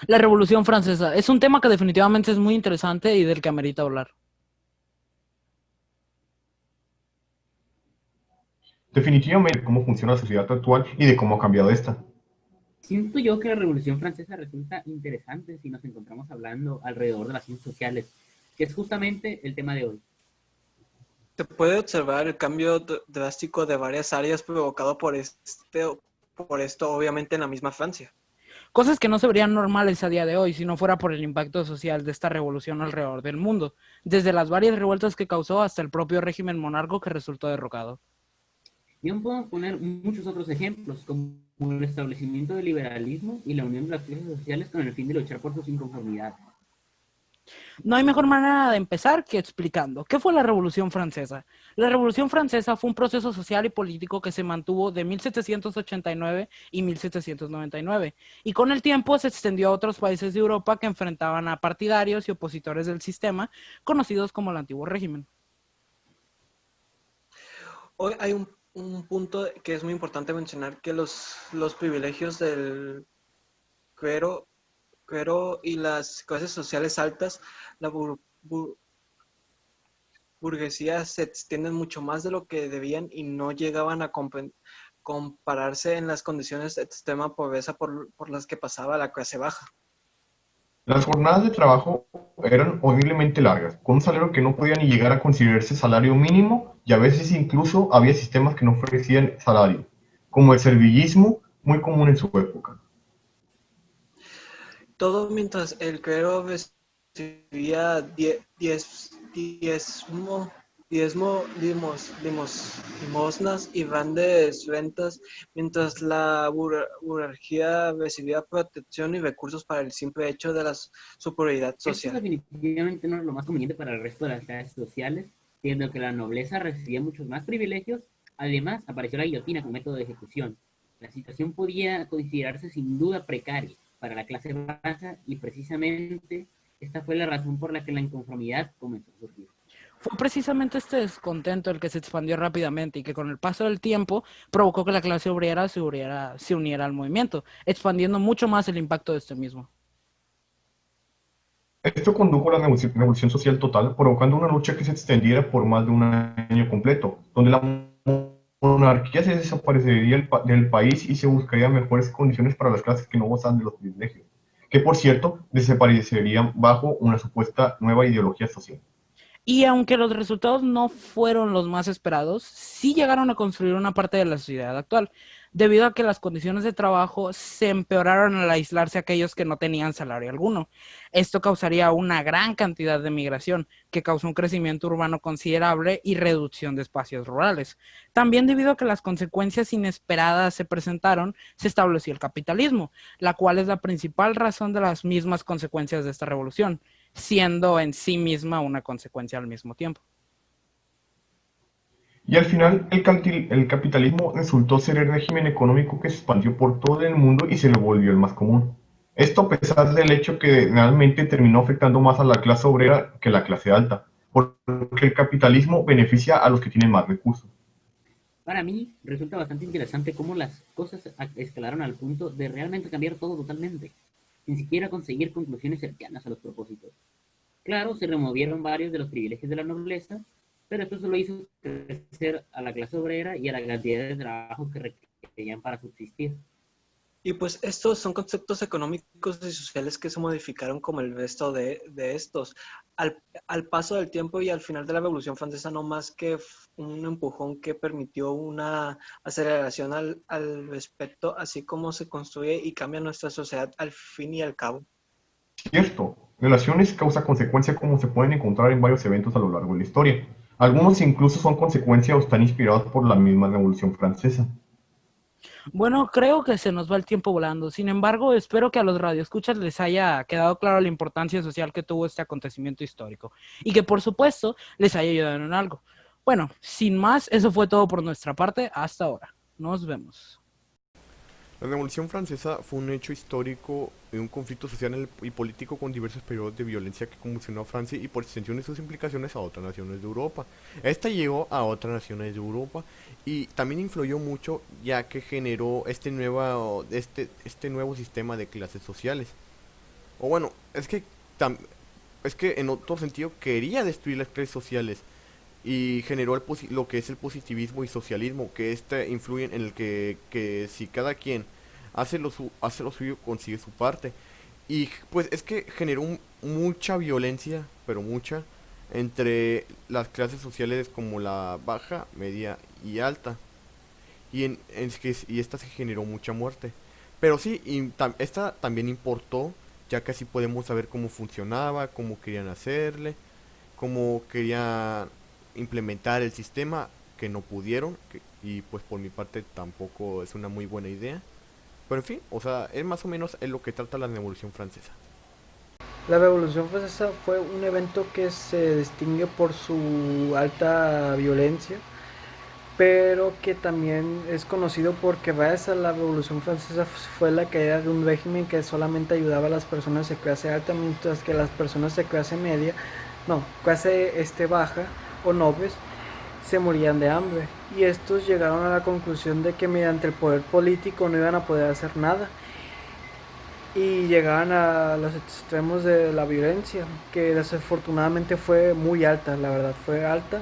La Revolución Francesa es un tema que definitivamente es muy interesante y del que amerita hablar. Definitivamente cómo funciona la sociedad actual y de cómo ha cambiado esta. Siento yo que la Revolución Francesa resulta interesante si nos encontramos hablando alrededor de las ciencias sociales, que es justamente el tema de hoy. Se puede observar el cambio drástico de varias áreas provocado por esto, obviamente en la misma Francia. Cosas que no se verían normales a día de hoy si no fuera por el impacto social de esta revolución alrededor del mundo, desde las varias revueltas que causó hasta el propio régimen monarco que resultó derrocado. Bien podemos poner muchos otros ejemplos, como el establecimiento del liberalismo y la unión de las clases sociales con el fin de luchar por sus inconformidades. No hay mejor manera de empezar que explicando. ¿Qué fue la Revolución Francesa? La Revolución Francesa fue un proceso social y político que se mantuvo de 1789 y 1799, y con el tiempo se extendió a otros países de Europa que enfrentaban a partidarios y opositores del sistema, conocidos como el antiguo régimen. Hoy hay un punto que es muy importante mencionar, que los privilegios del clero, clero y las clases sociales altas, la burguesía, se extienden mucho más de lo que debían y no llegaban a compararse en las condiciones de extrema pobreza por las que pasaba la clase baja. Las jornadas de trabajo eran horriblemente largas, con un salario que no podía ni llegar a considerarse salario mínimo y a veces incluso había sistemas que no ofrecían salario, como el servillismo, muy común en su época. Todo mientras el clero recibía limosnas y grandes rentas, mientras la burguesía recibía protección y recursos para el simple hecho de la superioridad Esto social. definitivamente no es lo más conveniente para el resto de las clases sociales, siendo que la nobleza recibía muchos más privilegios. Además, apareció la guillotina como método de ejecución. La situación podía considerarse sin duda precaria para la clase baja y precisamente esta fue la razón por la que la inconformidad comenzó a surgir. Fue precisamente este descontento el que se expandió rápidamente y que con el paso del tiempo provocó que la clase obrera se uniera al movimiento, expandiendo mucho más el impacto de este mismo. Esto condujo a la revolución social total, provocando una lucha que se extendiera por más de un año completo, donde la monarquía se desaparecería del país y se buscarían mejores condiciones para las clases que no gozan de los privilegios, que por cierto desaparecerían bajo una supuesta nueva ideología social. Y aunque los resultados no fueron los más esperados, sí llegaron a construir una parte de la sociedad actual, debido a que las condiciones de trabajo se empeoraron al aislarse aquellos que no tenían salario alguno. Esto causaría una gran cantidad de migración, que causó un crecimiento urbano considerable y reducción de espacios rurales. También debido a que las consecuencias inesperadas se presentaron, se estableció el capitalismo, la cual es la principal razón de las mismas consecuencias de esta revolución, siendo en sí misma una consecuencia al mismo tiempo. Y al final el capitalismo resultó ser el régimen económico que se expandió por todo el mundo y se lo volvió el más común. Esto a pesar del hecho que realmente terminó afectando más a la clase obrera que a la clase alta, porque el capitalismo beneficia a los que tienen más recursos. Para mí resulta bastante interesante cómo las cosas escalaron al punto de realmente cambiar todo totalmente, sin siquiera conseguir conclusiones cercanas a los propósitos. Claro, se removieron varios de los privilegios de la nobleza, pero esto solo hizo crecer a la clase obrera y a la cantidad de trabajo que requerían para subsistir. Y pues estos son conceptos económicos y sociales que se modificaron como el resto de estos. Al paso del tiempo y al final de la Revolución Francesa, no más que un empujón que permitió una aceleración al respecto, así como se construye y cambia nuestra sociedad al fin y al cabo. Cierto, relaciones causa-consecuencia como se pueden encontrar en varios eventos a lo largo de la historia. Algunos incluso son consecuencia o están inspirados por la misma Revolución Francesa. Bueno, creo que se nos va el tiempo volando. Sin embargo, espero que a los radioescuchas les haya quedado claro la importancia social que tuvo este acontecimiento histórico y que, por supuesto, les haya ayudado en algo. Bueno, sin más, eso fue todo por nuestra parte hasta ahora. Nos vemos. La Revolución Francesa fue un hecho histórico de un conflicto social y político con diversos periodos de violencia que convulsionó a Francia y por extensión de sus implicaciones a otras naciones de Europa. Esta llegó a otras naciones de Europa y también influyó mucho ya que generó este nuevo sistema de clases sociales. O bueno, tam- es que en otro sentido quería destruir las clases sociales y generó lo que es el positivismo y socialismo, que influyen en el que si cada quien hace lo suyo, consigue su parte. Y pues es que generó mucha violencia, pero mucha, entre las clases sociales como la baja, media y alta. Y esta se generó mucha muerte. Pero sí, esta también importó, ya que así podemos saber cómo funcionaba, cómo querían hacerle, cómo querían implementar el sistema, que no pudieron, y pues por mi parte tampoco es una muy buena idea. Pero en fin, o sea, es más o menos es lo que trata la Revolución Francesa. La Revolución Francesa fue un evento que se distingue por su alta violencia, pero que también es conocido porque gracias a la Revolución Francesa fue la caída de un régimen que solamente ayudaba a las personas de clase alta, mientras que las personas de clase media, no, clase baja o nobles, se morían de hambre. Y estos llegaron a la conclusión de que mediante el poder político no iban a poder hacer nada. Y llegaban a los extremos de la violencia, que desafortunadamente fue muy alta, la verdad, fue alta,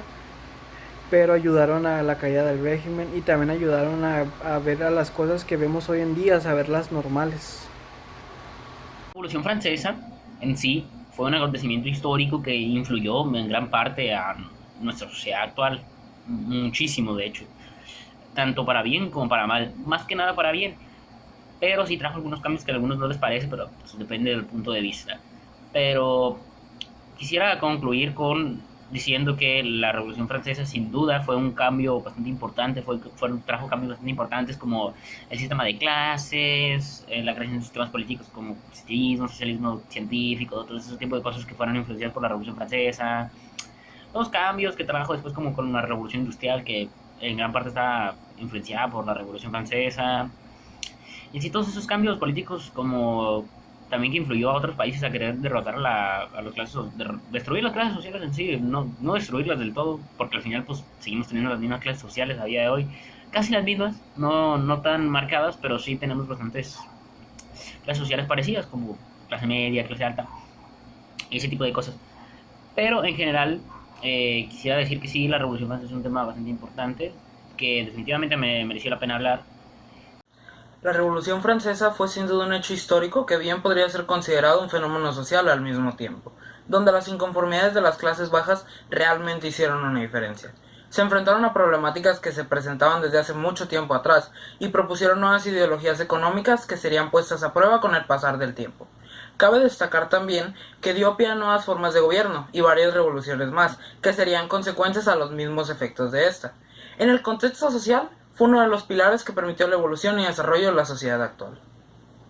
pero ayudaron a la caída del régimen y también ayudaron a ver a las cosas que vemos hoy en día, a verlas normales. La Revolución Francesa en sí fue un acontecimiento histórico que influyó en gran parte a nuestra sociedad actual, muchísimo de hecho, tanto para bien como para mal, más que nada para bien, pero sí trajo algunos cambios que a algunos no les parece, pero pues, depende del punto de vista. Pero quisiera concluir diciendo que la Revolución Francesa sin duda fue un cambio bastante importante, trajo cambios bastante importantes como el sistema de clases, la creación de sistemas políticos como positivismo, socialismo científico, todo ese tipo de cosas que fueron influenciadas por la Revolución Francesa. Los cambios que trajo después como con la Revolución Industrial, que en gran parte está influenciada por la Revolución Francesa. Y sí, todos esos cambios políticos como también que influyó a otros países a querer derrotar a las clases, destruir las clases sociales en sí, no destruirlas del todo, porque al final pues seguimos teniendo las mismas clases sociales a día de hoy, casi las mismas, no tan marcadas, pero sí tenemos bastantes clases sociales parecidas, como clase media, clase alta, ese tipo de cosas. Pero en general, quisiera decir que sí, la Revolución Francesa es un tema bastante importante, que definitivamente me mereció la pena hablar. La Revolución Francesa fue sin duda un hecho histórico que bien podría ser considerado un fenómeno social al mismo tiempo, donde las inconformidades de las clases bajas realmente hicieron una diferencia. Se enfrentaron a problemáticas que se presentaban desde hace mucho tiempo atrás y propusieron nuevas ideologías económicas que serían puestas a prueba con el pasar del tiempo. Cabe destacar también que dio pie a nuevas formas de gobierno y varias revoluciones más, que serían consecuencias a los mismos efectos de esta. En el contexto social, fue uno de los pilares que permitió la evolución y desarrollo de la sociedad actual.